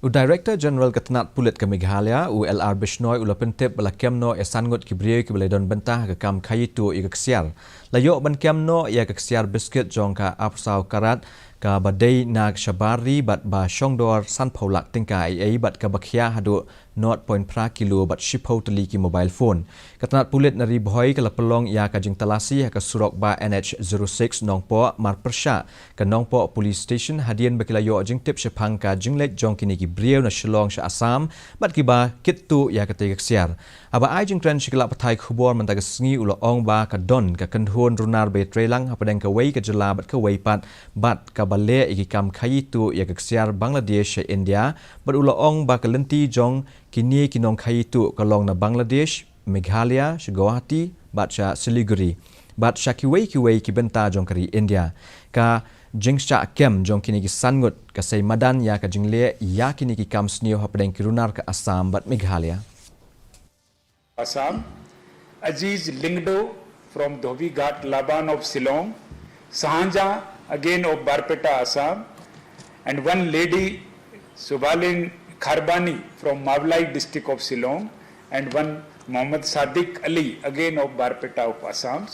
Director General Ketenat Pulit ke Meghalaya, LR Bishnoi ulapentip bala kemno esangut kibriyo ki baledon bentah ke kam kayitu i keksiar. Layok ban kemno ia keksiar biskit jong ka apsau karat ka badai nag shabari bat ba shongdor san paulak tingka ai bat ka bakhya hadu 0.5 kilo bat shipau teli ki mobile phone. Ketenat Pulit nari boy ke lapelong ia ka jing talasi ka surok ba NH06 nongpo mar persya ke nongpo police station hadian bakilayo jing tip shepang ka jinglek jong kini ki brio na Shillong sa Assam bat kiba kitu ya ketika siar aba ai jing tren shikla patai khubor mentag sngi ulo ong ba ka don ka kendhon runar be trelang hapadeng ka wei ka jela bat ka wei bat ka bale iki kam khayitu ya ka siar Bangladesh India bat ulo ong ba ka lenti jong kini kinong khayitu ka long na Bangladesh Meghalaya Guwahati bat sha Siliguri bat sha ki wei ki benta jong kari India ka Jingsha kem jong kini ki sangut ka sei madan ya ka jingle ya kini ki kam snio hapdeng kirunar ka Assam bat Meghalaya. Assam, Aziz Lingdo from Dhobi Ghat Laban of Shillong, Sahanja again of Barpeta Assam, and one lady Subalin Kharbani from Mavlai district of Shillong, and one Muhammad Sadiq Ali again of Barpeta of Assam,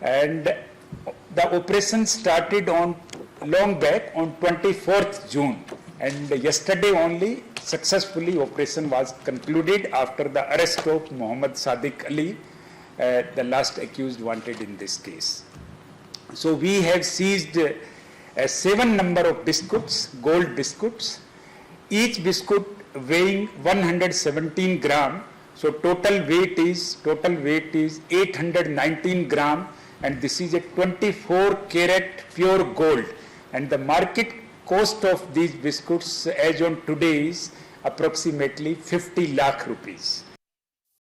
and the operation started on long back on 24th June, and yesterday only successfully operation was concluded after the arrest of Muhammad Sadiq Ali, the last accused wanted in this case. So we have seized 7 number of biscuits, gold biscuits, each biscuit weighing 117 gram. So total weight is 819 gram. And this is a 24 carat pure gold, and the market cost of these biscuits as on today is approximately 50 lakh rupees.